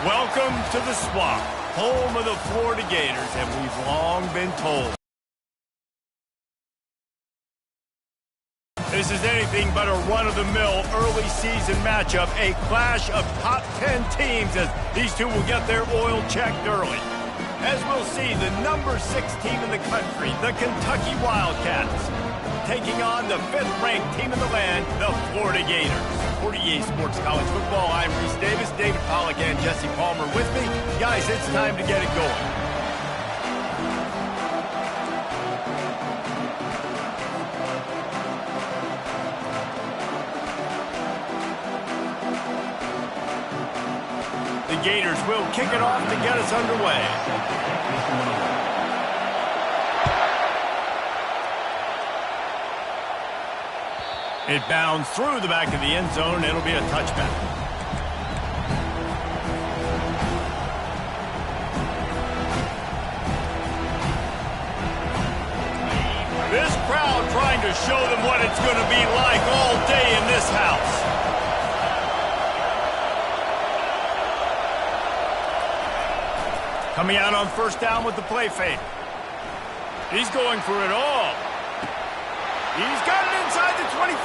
Welcome to the Swamp, home of the Florida Gators, and we've long been told this is anything but a run-of-the-mill early season matchup, a clash of top 10 teams as these two will get their oil checked early. As we'll see, the number 6 team in the country, the Kentucky Wildcats, taking on the 5th-ranked team in the land, the Florida Gators. For EA Sports College Football, I'm Reese Davis, David Pollack, and Jesse Palmer with me. Guys, it's time to get it going. The Gators will kick it off to get us underway. It bounds through the back of the end zone. It'll be a touchback. This crowd trying to show them what it's going to be like all day in this house. Coming out on first down with the play fake. He's going for it all. He's got it inside the 25.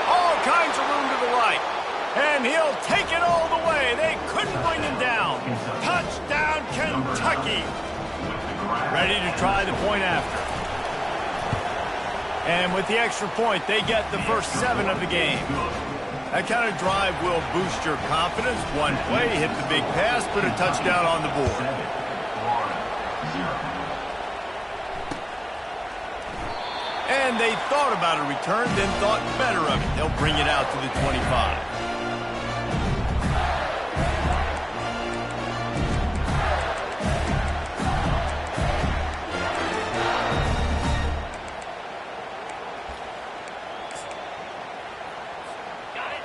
All kinds of room to the right. And he'll take it all the way. They couldn't bring him down. Touchdown, Kentucky. Ready to try the point after. And with the extra point, they get the first 7 of the game. That kind of drive will boost your confidence. One play, hit the big pass, put a touchdown on the board. And they thought about a return, then thought better of it. They'll bring it out to the 25.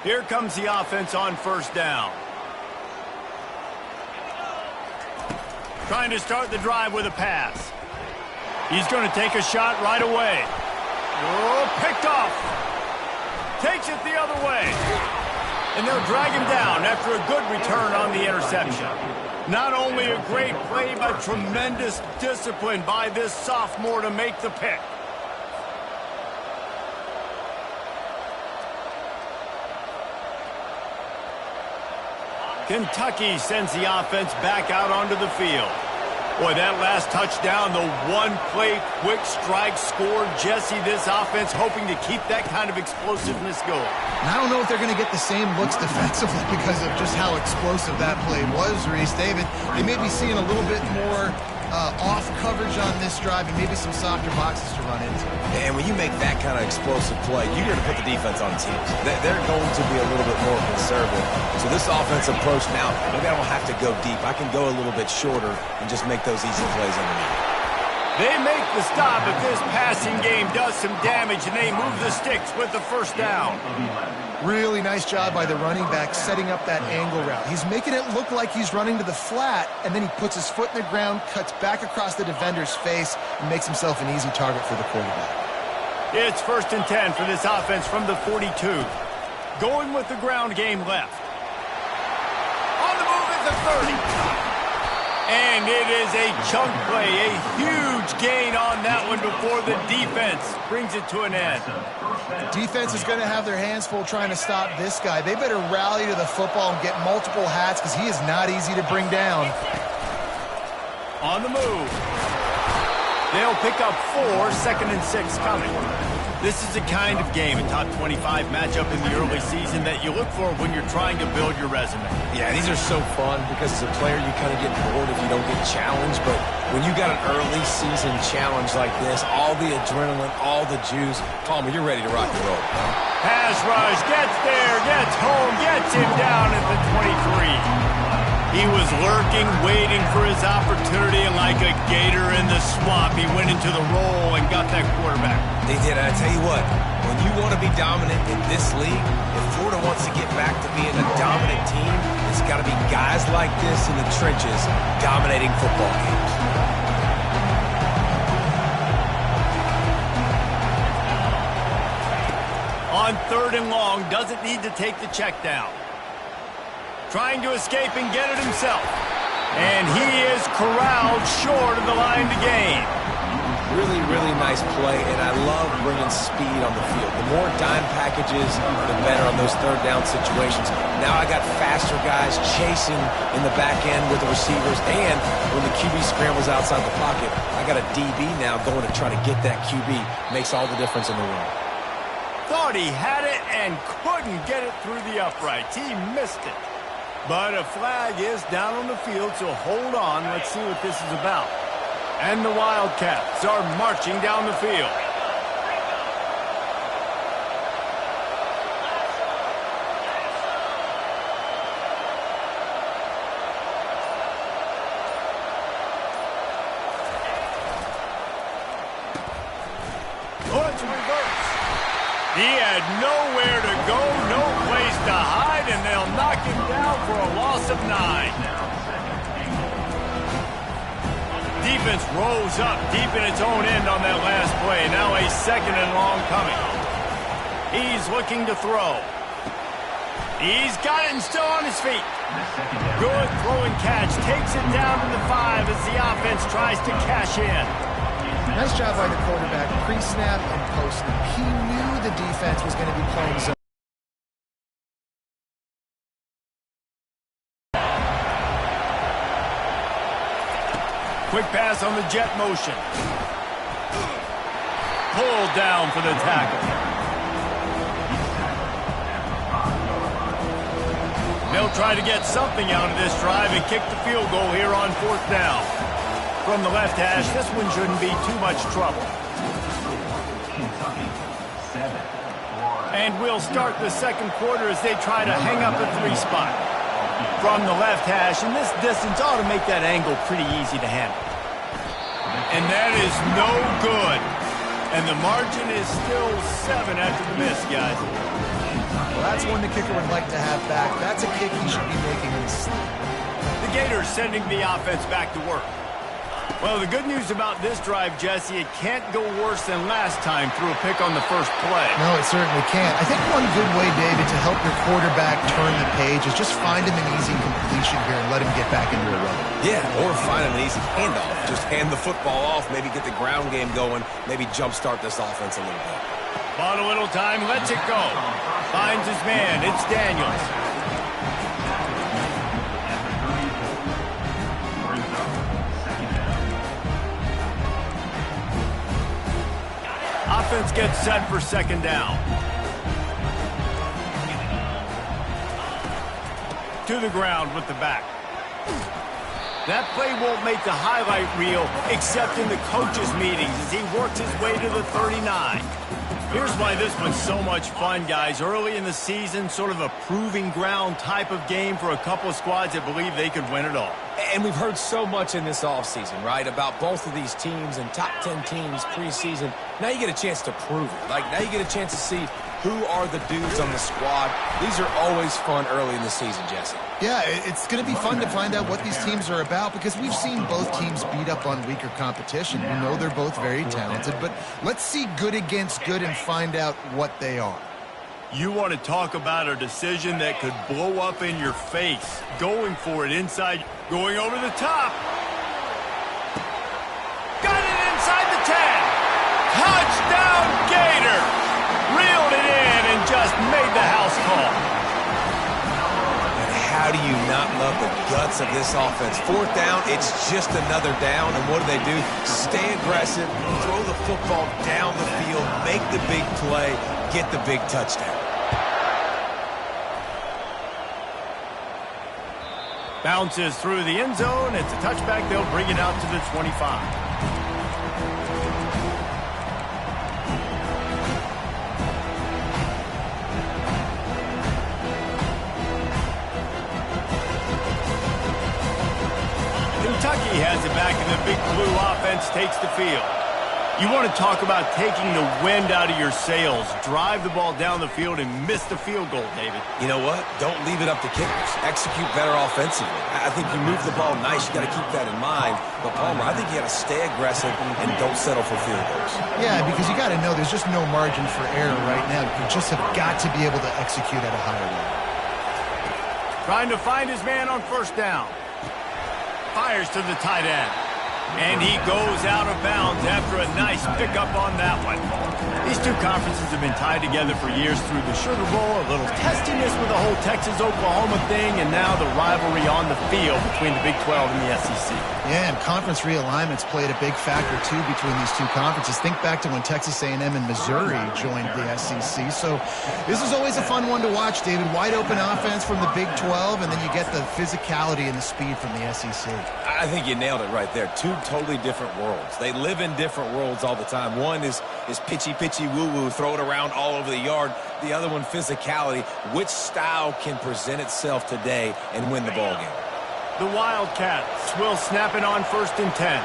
Here comes the offense on first down. Trying to start the drive with a pass. He's going to take a shot right away. Oh, picked off. Takes it the other way. And they'll drag him down after a good return on the interception. Not only a great play, but tremendous discipline by this sophomore to make the pick. Kentucky sends the offense back out onto the field. Boy, that last touchdown, the one-play quick strike scored. Jesse, this offense hoping to keep that kind of explosiveness going. And I don't know if they're going to get the same looks defensively because of just how explosive that play was, Reese. David, they may be seeing a little bit more off coverage on this drive and maybe some softer boxes to run into. And when you make that kind of explosive play, you're going to put the defense on teams. They're going to be a little bit more conservative. So this offense approach now, maybe I don't have to go deep. I can go a little bit shorter and just make those easy plays underneath. They make the stop, but this passing game does some damage, and they move the sticks with the first down. Really nice job by the running back setting up that angle route. He's making it look like he's running to the flat, and then he puts his foot in the ground, cuts back across the defender's face, and makes himself an easy target for the quarterback. It's 1st and 10 for this offense from the 42. Going with the ground game left. On the move at the 30. And it is a chunk play, a huge gain on that one before the defense brings it to an end. The defense is going to have their hands full trying to stop this guy. They better rally to the football and get multiple hats because he is not easy to bring down. On the move. They'll pick up 4, 2nd and 6 coming. This is the kind of game, a top 25 matchup in the early season that you look for when you're trying to build your resume. Yeah, these are so fun because as a player you kind of get bored if you don't get challenged, but when you got an early season challenge like this, all the adrenaline, all the juice, Palmer, you're ready to rock and roll. Pass rush, gets there, gets home, gets him down at the 23. He was lurking, waiting for his opportunity, and like a gator in the swamp, he went into the roll and got that quarterback. They did, and I tell you what, when you want to be dominant in this league, if Florida wants to get back to being a dominant team, it's got to be guys like this in the trenches dominating football games. On 3rd and long, doesn't need to take the check down. trying to escape and get it himself. And he is corralled short of the line to gain. Really, really nice play, and I love bringing speed on the field. The more dime packages, the better on those third down situations. Now I got faster guys chasing in the back end with the receivers, and when the QB scrambles outside the pocket, I got a DB now going to try to get that QB. Makes all the difference in the world. Thought he had it and couldn't get it through the uprights. He missed it. But a flag is down on the field, so hold on. Let's see what this is about. And the Wildcats are marching down the field. Oh, it's a reverse. He had nowhere to go, no place to hide, and they'll knock him down for a loss of 9. Defense rolls up deep in its own end on that last play. Now a 2nd and long coming. He's looking to throw. He's got it and still on his feet. Good throw and catch. Takes it down to the 5 as the offense tries to cash in. Nice job by the quarterback, pre-snap and post-snap. He knew the defense was going to be playing zone. Quick pass on the jet motion. Pulled down for the tackle. They'll try to get something out of this drive and kick the field goal here on 4th down. From the left hash, this one shouldn't be too much trouble. And we'll start the second quarter as they try to hang up a 3 spot. From the left hash, and this distance ought to make that angle pretty easy to handle. And that is no good. And the margin is still 7 after the miss, guys. Well, that's one the kicker would like to have back. That's a kick he should be making in his sleep. The Gators sending the offense back to work. Well, the good news about this drive, Jesse, it can't go worse than last time through a pick on the first play. No, it certainly can't. I think one good way, David, to help your quarterback turn the page is just find him an easy completion here and let him get back into a run. Yeah, or find him an easy handoff. Just hand the football off, maybe get the ground game going, maybe jumpstart this offense a little bit. Bought a little time, lets it go. Finds his man, it's Daniels. Offense gets set for 2nd down. To the ground with the back. That play won't make the highlight reel except in the coaches' meetings as he works his way to the 39. Here's why this one's so much fun, guys. Early in the season, sort of a proving ground type of game for a couple of squads that believe they could win it all. And we've heard so much in this offseason, right, about both of these teams and top 10 teams preseason. Now you get a chance to prove it. Like, now you get a chance to see who are the dudes on the squad. These are always fun early in the season, Jesse. Yeah, it's going to be fun to find out what these teams are about because we've seen both teams beat up on weaker competition. We know they're both very talented, but let's see good against good and find out what they are. You want to talk about a decision that could blow up in your face. Going for it inside, going over the top. Got it inside the 10. Touchdown Gator. Reeled it in and just made the house call. And how do you not love the guts of this offense? 4th down, it's just another down. And what do? Stay aggressive, throw the football down the field, make the big play, get the big touchdown. Bounces through the end zone. It's a touchback. They'll bring it out to the 25. Kentucky has it back, and the Big Blue offense takes the field. You want to talk about taking the wind out of your sails. Drive the ball down the field and miss the field goal, David. You know what? Don't leave it up to kickers. Execute better offensively. I think you move the ball nice. You got to keep that in mind. But, Palmer, I think you got to stay aggressive and don't settle for field goals. Yeah, because you got to know there's just no margin for error right now. You just have got to be able to execute at a higher level. Trying to find his man on first down. Fires to the tight end. And he goes out of bounds after a nice pickup on that one. These two conferences have been tied together for years through the Sugar Bowl, a little testiness with the whole Texas-Oklahoma thing, and now the rivalry on the field between the Big 12 and the SEC. Yeah, and conference realignments played a big factor, too, between these two conferences. Think back to when Texas A&M and Missouri joined the SEC. So this is always a fun one to watch, David. Wide open offense from the Big 12, and then you get the physicality and the speed from the SEC. I think you nailed it right there. Two totally different worlds. They live in different worlds all the time. One is pitchy woo-woo, throw it around all over the yard. The other one, physicality. Which style can present itself today and win the ball game? The Wildcats will snap it on 1st and 10.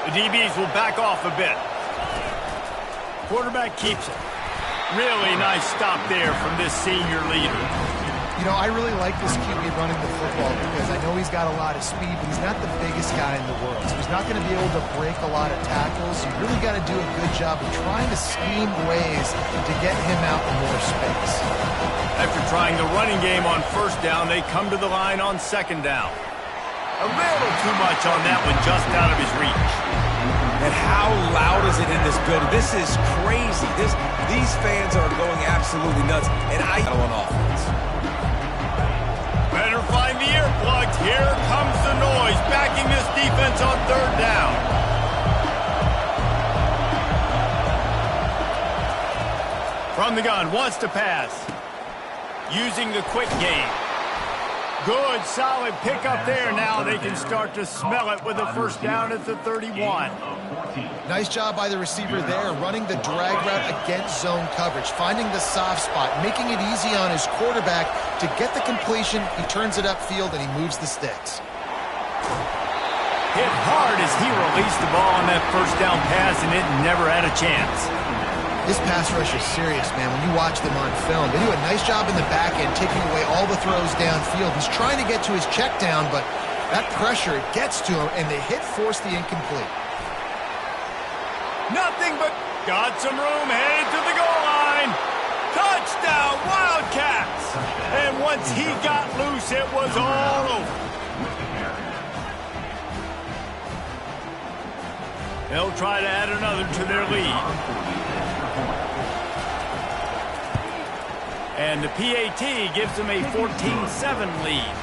The DBs will back off a bit. Quarterback keeps it. Really nice stop there from this senior leader. You know, I really like this QB running the football because I know he's got a lot of speed, but he's not the biggest guy in the world. So he's not going to be able to break a lot of tackles. You really got to do a good job of trying to scheme ways to get him out in more space. After trying the running game on first down, they come to the line on 2nd down. A little too much on that one, just out of his reach. And how loud is it in this building? This is crazy. These fans are going absolutely nuts. And I on offense. Better find the earplugs. Here comes the noise, backing this defense on 3rd down. From the gun, wants to pass. Using the quick game. Good, solid pickup there. Now they can start to smell it with a 1st down at the 31. Nice job by the receiver there, running the drag route against zone coverage, finding the soft spot, making it easy on his quarterback to get the completion. He turns it upfield, and he moves the sticks. Hit hard as he released the ball on that 1st down pass, and it never had a chance. This pass rush is serious, man. When you watch them on film, they do a nice job in the back end, taking away all the throws downfield. He's trying to get to his check down, but that pressure, it gets to him, and the hit forced the incomplete. Nothing but got some room, headed to the goal line. Touchdown, Wildcats! And once he got loose, it was all over. They'll try to add another to their lead. And the PAT gives them a 14-7 lead.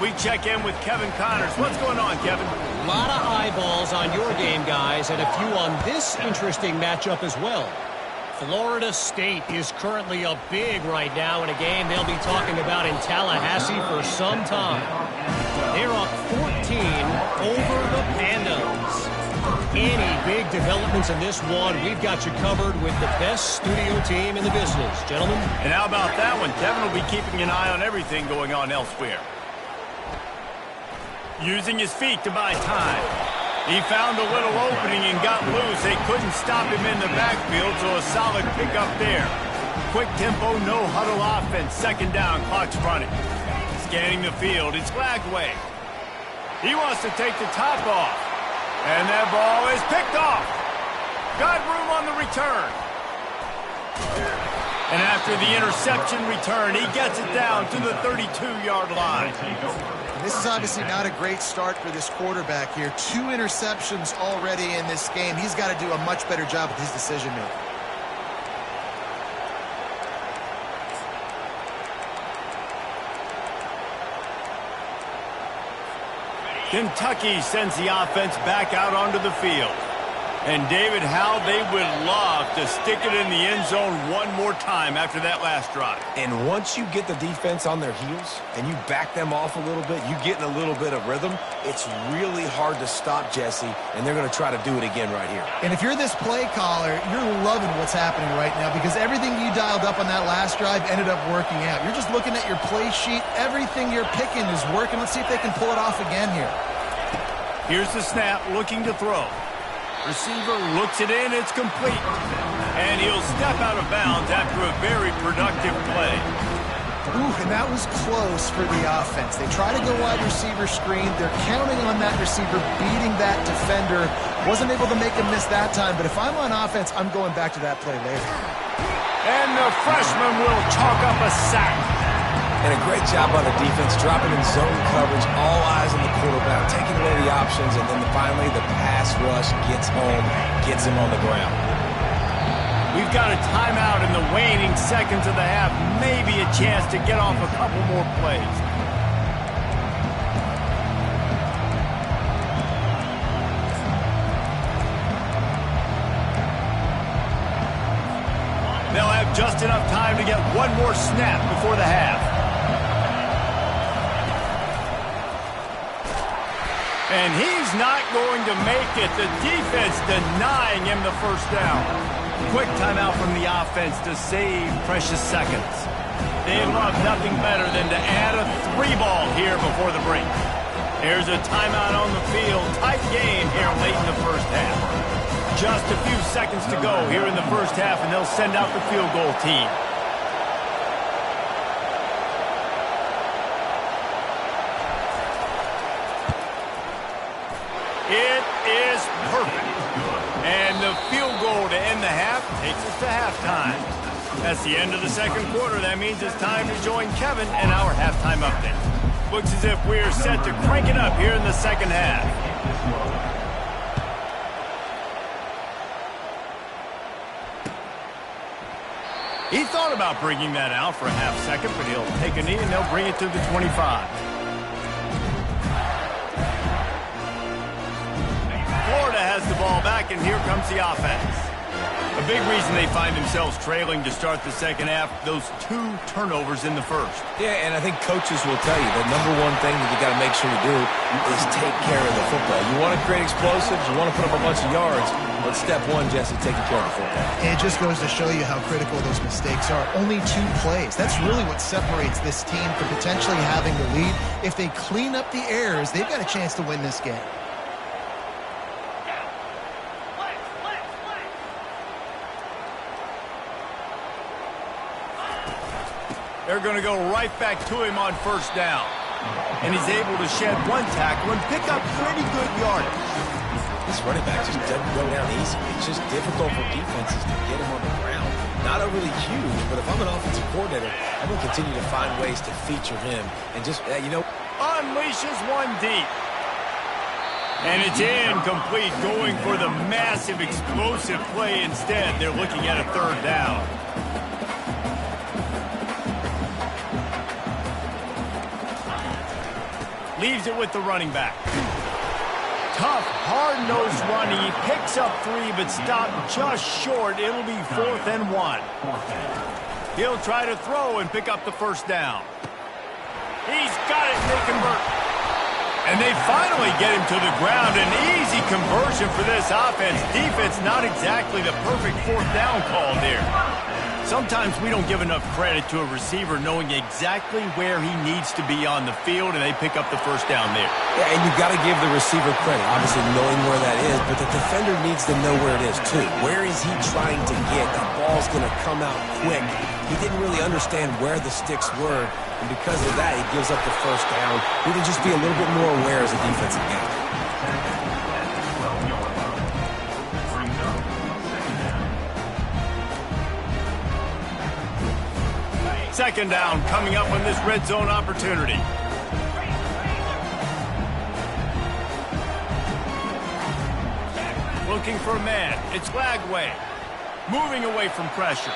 We check in with Kevin Connors. What's going on, Kevin? A lot of eyeballs on your game, guys, and a few on this interesting matchup as well. Florida State is currently up big right now in a game they'll be talking about in Tallahassee for some time. They're up 14 over the Pandas. Any big developments in this one, we've got you covered with the best studio team in the business. Gentlemen? And how about that one? Kevin will be keeping an eye on everything going on elsewhere. Using his feet to buy time. He found a little opening and got loose. They couldn't stop him in the backfield, so a solid pickup there. Quick tempo, no huddle offense. 2nd down, clock's running. Scanning the field, it's Lagway. He wants to take the top off. And that ball is picked off. Got room on the return. And after the interception return, he gets it down to the 32-yard line. This is obviously not a great start for this quarterback here. 2 interceptions already in this game. He's got to do a much better job with his decision-making. Kentucky sends the offense back out onto the field. And David, how they would love to stick it in the end zone one more time after that last drive. And once you get the defense on their heels and you back them off a little bit, you get in a little bit of rhythm, it's really hard to stop Jesse, and they're going to try to do it again right here. And if you're this play caller, you're loving what's happening right now because everything you dialed up on that last drive ended up working out. You're just looking at your play sheet. Everything you're picking is working. Let's see if they can pull it off again here. Here's the snap, looking to throw. Receiver looks it in, it's complete. And he'll step out of bounds after a very productive play. Ooh, and that was close for the offense. They try to go wide receiver screen. They're counting on that receiver beating that defender. Wasn't able to make a miss that time, but if I'm on offense, I'm going back to that play later. And the freshman will chalk up a sack. And a great job by the defense, dropping in zone coverage, all eyes on the quarterback, taking away the options, and then finally the pass rush gets home, gets him on the ground. We've got a timeout in the waning seconds of the half, maybe a chance to get off a couple more plays. They'll have just enough time to get one more snap before the half. And he's not going to make it. The defense denying him the first down. Quick timeout from the offense to save precious seconds. They love nothing better than to add a 3-ball here before the break. Here's a timeout on the field. Tight game here late in the first half. Just a few seconds to go here in the first half, and they'll send out the field goal team. It is perfect. And the field goal to end the half takes us to halftime. That's the end of the second quarter. That means it's time to join Kevin and our halftime update. Looks as if we're set to crank it up here in the second half. He thought about bringing that out for a half second, but he'll take a knee and they'll bring it to the 25. Florida has the ball back, and here comes the offense. A big reason they find themselves trailing to start the second half, those 2 turnovers in the first. Yeah, and I think coaches will tell you the number one thing that you got to make sure you do is take care of the football. You want to create explosives, you want to put up a bunch of yards, but step one, Jesse, taking care of the football. It just goes to show you how critical those mistakes are. Only 2 plays. That's really what separates this team from potentially having the lead. If they clean up the errors, they've got a chance to win this game. They're going to go right back to him on first down. And he's able to shed 1 tackle and pick up pretty good yardage. This running back just doesn't go down easy. It's just difficult for defenses to get him on the ground. Not overly huge, but if I'm an offensive coordinator, I'm going to continue to find ways to feature him and just, unleashes one deep. And it's incomplete, going for the massive explosive play instead. They're looking at a 3rd down. Leaves it with the running back. Tough, hard-nosed run. He picks up 3, but stopped just short. It'll be 4th and 1. He'll try to throw and pick up the first down. He's got it, and they convert. And they finally get him to the ground. An easy conversion for this offense. Defense, not exactly the perfect 4th down call there. Sometimes we don't give enough credit to a receiver knowing exactly where he needs to be on the field, and they pick up the first down there. Yeah, and you've got to give the receiver credit, obviously knowing where that is, but the defender needs to know where it is too. Where is he trying to get? That ball's going to come out quick. He didn't really understand where the sticks were, and because of that, he gives up the first down. We can just be a little bit more aware as a defensive game. Second down coming up on this red zone opportunity. Looking for a man. It's Lagway. Moving away from pressure.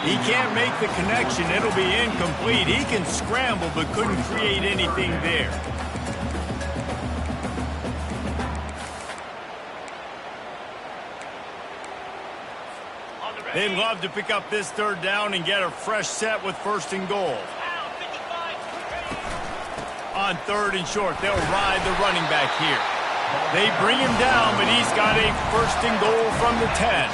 He can't make the connection. It'll be incomplete. He can scramble but couldn't create anything there. They'd love to pick up this 3rd down and get a fresh set with 1st and goal. On 3rd and short, they'll ride the running back here. They bring him down, but he's got a 1st and goal from the 10.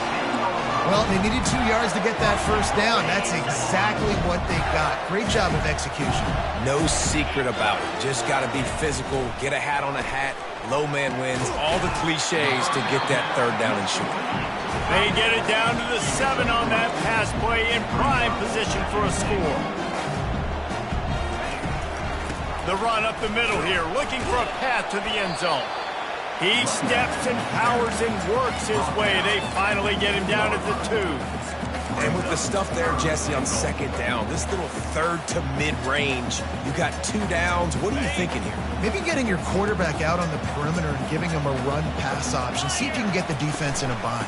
Well, they needed 2 yards to get that first down. That's exactly what they got. Great job of execution. No secret about it. Just got to be physical, get a hat on a hat, low man wins, all the cliches to get that 3rd down and short. They get it down to the 7 on that pass play in prime position for a score. The run up the middle here, looking for a path to the end zone. He steps and powers and works his way. They finally get him down at the 2. And with the stuff there, Jesse, on second down, this little third to mid-range, you got 2 downs. What are you thinking here? Maybe getting your quarterback out on the perimeter and giving him a run-pass option. See if you can get the defense in a bind.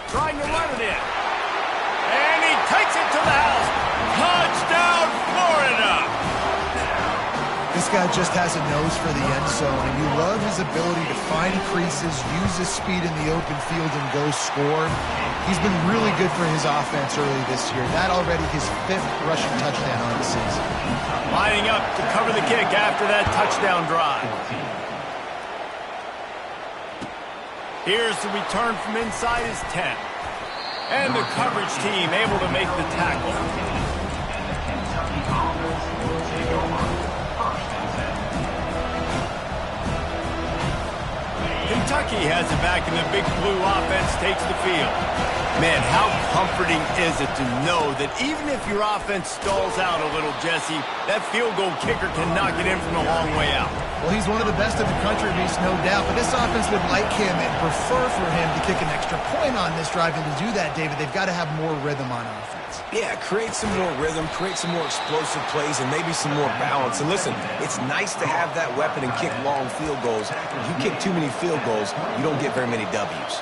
Trying to run it in. And he takes it to the house. Touchdown, Florida! This guy just has a nose for the end zone, and you love his ability to find creases, use his speed in the open field, and go score. He's been really good for his offense early this year. That already his 5th rushing touchdown on the season. Lining up to cover the kick after that touchdown drive. Here's the return from inside his 10. And the coverage team able to make the tackle. Kentucky has it back, and the Big Blue offense takes the field. Man, how comforting is it to know that even if your offense stalls out a little, Jesse, that field goal kicker can knock it in from a long way out. Well, he's one of the best in the country, Reese, no doubt. But this offense would like him and prefer for him to kick an extra point on this drive. And to do that, David, they've got to have more rhythm on offense. Yeah, create some more rhythm, create some more explosive plays, and maybe some more balance. And listen, it's nice to have that weapon and kick long field goals. If you kick too many field goals, you don't get very many W's.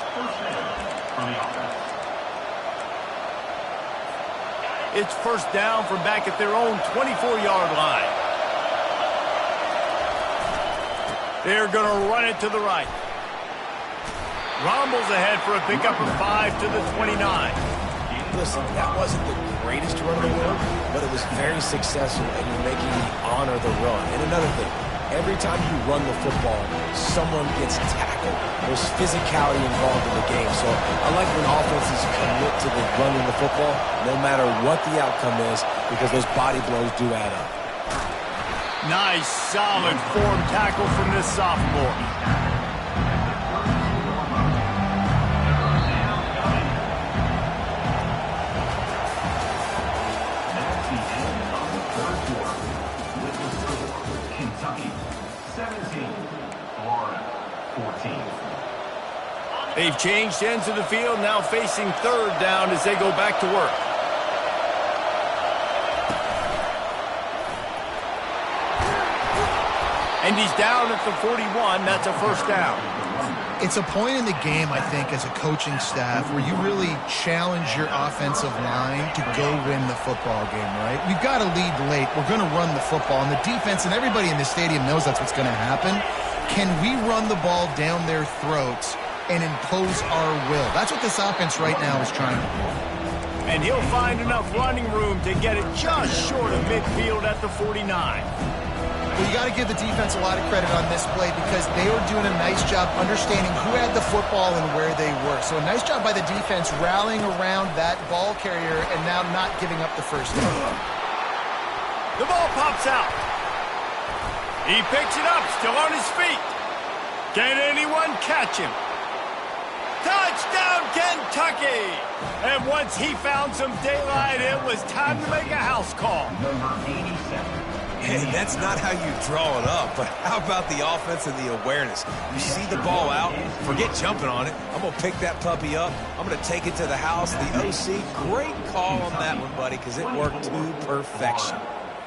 It's first down from back at their own 24-yard line. They're going to run it to the right. Rommel's ahead for a pickup of 5 to the 29. Listen, that wasn't the greatest run in the world, but it was very successful, and you're making me honor the run. And another thing, every time you run the football, someone gets tackled. There's physicality involved in the game. So I like when offenses commit to the running the football, no matter what the outcome is, because those body blows do add up. Nice, solid form tackle from this sophomore. Kentucky 17, Florida 14. They've changed ends of the field, now facing third down as they go back to work. And he's down at the 41. That's a first down. It's a point in the game, I think, as a coaching staff where you really challenge your offensive line to go win the football game, right? We've got to lead late. We're going to run the football. And the defense and everybody in the stadium knows that's what's going to happen. Can we run the ball down their throats and impose our will? That's what this offense right now is trying to do. And he'll find enough running room to get it just short of midfield at the 49. Well, you got to give the defense a lot of credit on this play because they were doing a nice job understanding who had the football and where they were. So a nice job by the defense rallying around that ball carrier and now not giving up the first down. The ball pops out. He picks it up, still on his feet. Can anyone catch him? Touchdown, Kentucky! And once he found some daylight, it was time to make a house call. Number 87. Hey, that's not how you draw it up, but how about the offense and the awareness? You see the ball out, forget jumping on it. I'm going to pick that puppy up. I'm going to take it to the house. The OC, great call on that one, buddy, because it worked to perfection.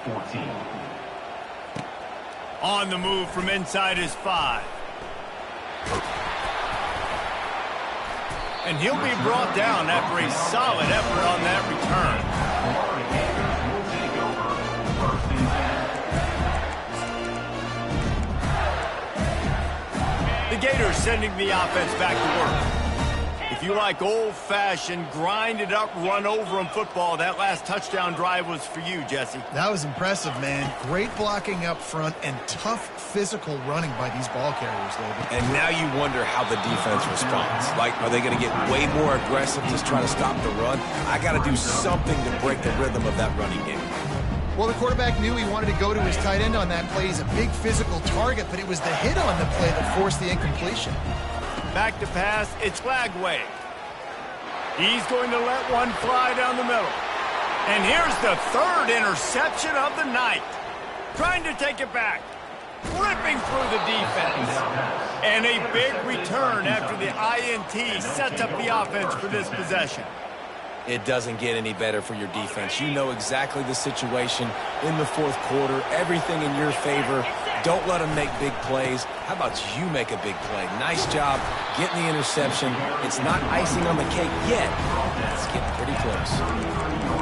14. On the move from inside his 5. And he'll be brought down after a solid effort on that return. The Gators sending the offense back to work. If you like old-fashioned, grinded-up, run-over-'em football, that last touchdown drive was for you, Jesse. That was impressive, man. Great blocking up front and tough physical running by these ball carriers, David. And now you wonder how the defense responds. Like, are they going to get way more aggressive, just trying to stop the run? I got to do something to break the rhythm of that running game. Well, the quarterback knew he wanted to go to his tight end on that play. He's a big physical target, but it was the hit on the play that forced the incompletion. Back to pass, it's Lagway. He's going to let one fly down the middle. And here's the third interception of the night. Trying to take it back. Ripping through the defense. And a big return after the INT sets up the offense for this possession. It doesn't get any better for your defense. You know exactly the situation in the fourth quarter. Everything in your favor. Don't let them make big plays. How about you make a big play? Nice job getting the interception. It's not icing on the cake yet. It's getting pretty close.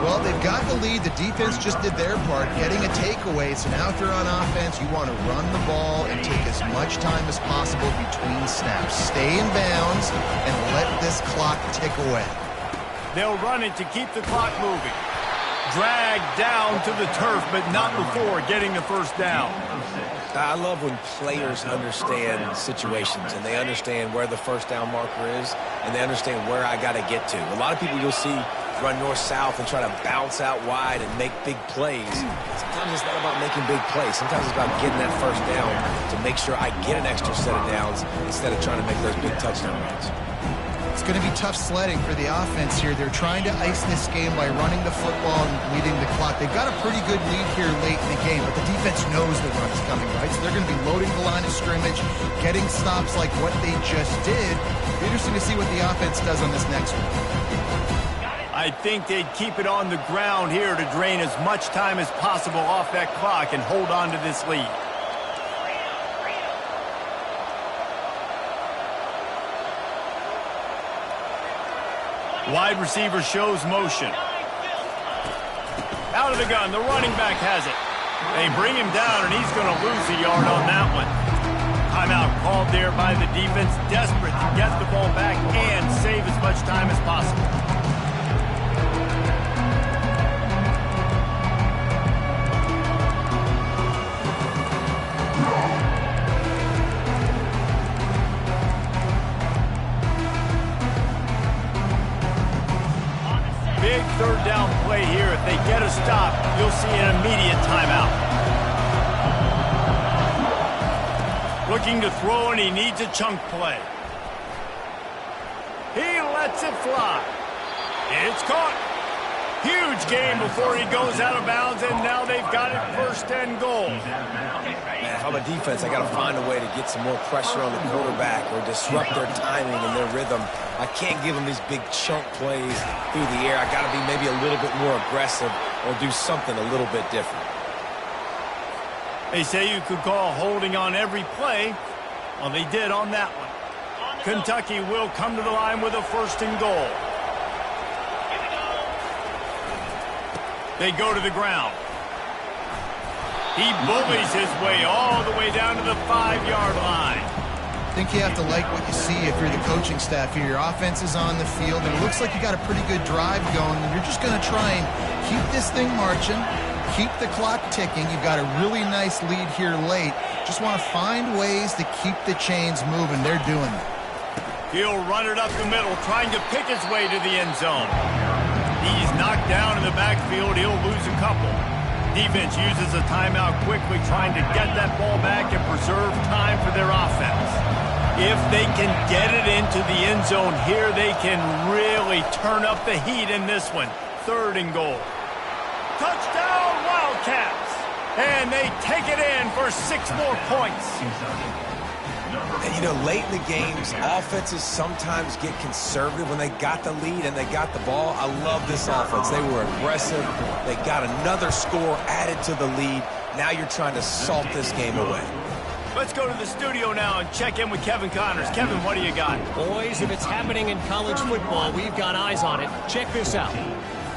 Well, they've got the lead. The defense just did their part, getting a takeaway. So now if they're on offense, you want to run the ball and take as much time as possible between snaps. Stay in bounds and let this clock tick away. They'll run it to keep the clock moving. Dragged down to the turf, but not before getting the first down. I love when players understand situations and they understand where the first down marker is and they understand where I got to get to. A lot of people you'll see run north-south and try to bounce out wide and make big plays. Sometimes it's not about making big plays. Sometimes it's about getting that first down to make sure I get an extra set of downs instead of trying to make those big touchdown runs. It's going to be tough sledding for the offense here. They're trying to ice this game by running the football and leading the clock. They've got a pretty good lead here late in the game, but the defense knows the run is coming, right? So they're going to be loading the line of scrimmage, getting stops like what they just did. It'll be interesting to see what the offense does on this next one. I think they'd keep it on the ground here to drain as much time as possible off that clock and hold on to this lead. Wide receiver shows motion. Out of the gun, the running back has it. They bring him down, and he's going to lose a yard on that one. Timeout called there by the defense, desperate to get the ball back and save as much time as possible. Big third down play here. If they get a stop, you'll see an immediate timeout. Looking to throw, and he needs a chunk play. He lets it fly. It's caught. Huge gain before he goes out of bounds, and now they've got it first and goal. Man, if I'm a defense, I got to find a way to get some more pressure on the quarterback or disrupt their timing and their rhythm. I can't give them these big chunk plays through the air. I got to be maybe a little bit more aggressive or do something a little bit different. They say you could call holding on every play. Well, they did on that one. Kentucky will come to the line with a first and goal. They go to the ground. He bullies his way all the way down to the 5-yard line. I think you have to like what you see if you're the coaching staff here. Your offense is on the field, and it looks like you got a pretty good drive going, and you're just going to try and keep this thing marching, keep the clock ticking. You've got a really nice lead here late. Just want to find ways to keep the chains moving. They're doing it. He'll run it up the middle, trying to pick his way to the end zone. He's knocked down in the backfield. He'll lose a couple. Defense uses a timeout quickly, trying to get that ball back and preserve time for their offense. If they can get it into the end zone here, they can really turn up the heat in this one. Third and goal. Touchdown, Wildcats! And they take it in for 6 more points. And, you know, late in the games, offenses sometimes get conservative when they got the lead and they got the ball. I love this offense. They were aggressive. They got another score added to the lead. Now you're trying to salt this game away. Let's go to the studio now and check in with Kevin Connors. Kevin, what do you got? Boys, if it's happening in college football, we've got eyes on it. Check this out.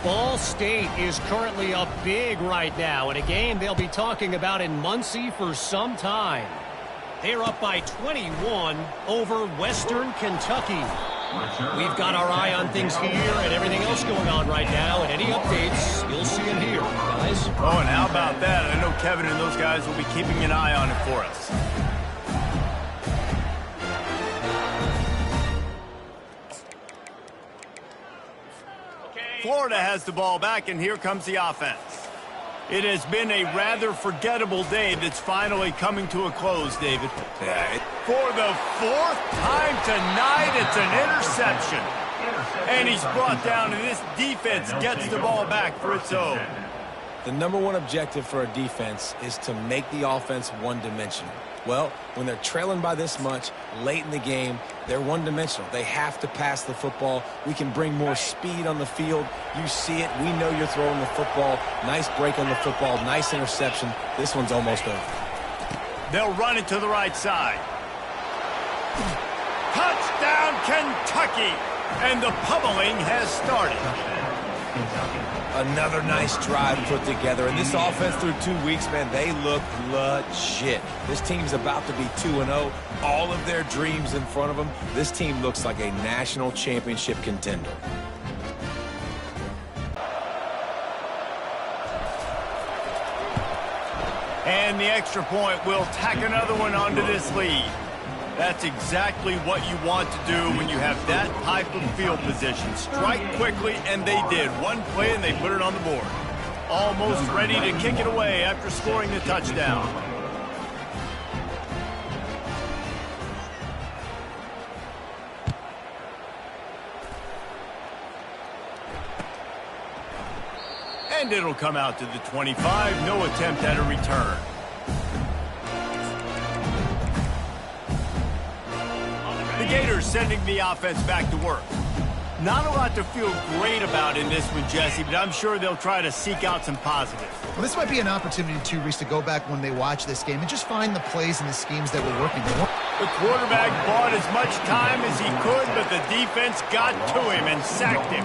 Ball State is currently up big right now in a game they'll be talking about in Muncie for some time. They're up by 21 over Western Kentucky. We've got our eye on things here and everything else going on right now, and any updates, you'll see them here, guys. Oh, and how about that? I know Kevin and those guys will be keeping an eye on it for us. Florida has the ball back, and here comes the offense. It has been a rather forgettable day that's finally coming to a close, David. For the 4th time tonight, it's an interception. And he's brought down, and this defense gets the ball back for its own. The number one objective for a defense is to make the offense one-dimensional. Well, when they're trailing by this much late in the game, they're one-dimensional. They have to pass the football. We can bring more speed on the field. You see it. We know you're throwing the football. Nice break on the football. Nice interception. This one's almost over. They'll run it to the right side. Touchdown, Kentucky! And the pummeling has started. Another nice drive put together. And this offense through 2 weeks, man, they look legit. This team's about to be 2-0. All of their dreams in front of them. This team looks like a national championship contender. And the extra point will tack another one onto this lead. That's exactly what you want to do when you have that type of field position. Strike quickly, and they did. One play, and they put it on the board. Almost ready to kick it away after scoring the touchdown. And it'll come out to the 25. No attempt at a return. The Gators sending the offense back to work. Not a lot to feel great about in this one, Jesse, but I'm sure they'll try to seek out some positives. Well, this might be an opportunity, too, Reese, to go back when they watch this game and just find the plays and the schemes that were working. The quarterback bought as much time as he could, but the defense got to him and sacked him.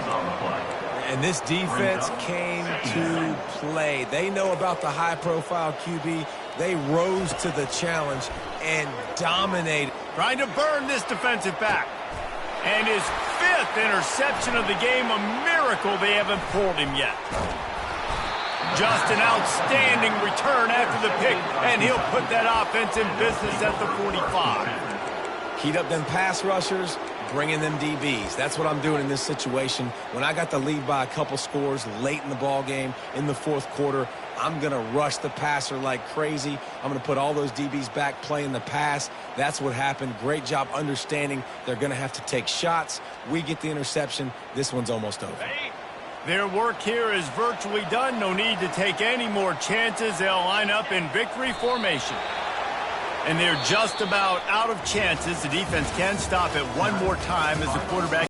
And this defense came to play. They know about the high-profile QB. They rose to the challenge and dominated. Trying to burn this defensive back. And his 5th interception of the game, a miracle they haven't pulled him yet. Just an outstanding return after the pick, and he'll put that offense in business at the 45. Heat up them pass rushers, bring in them DBs. That's what I'm doing in this situation. When I got the lead by a couple scores late in the ball game, in the 4th quarter, I'm going to rush the passer like crazy. I'm going to put all those DBs back playing the pass. That's what happened. Great job understanding they're going to have to take shots. We get the interception. This one's almost over. Their work here is virtually done. No need to take any more chances. They'll line up in victory formation. And they're just about out of chances. The defense can stop it one more time as the quarterback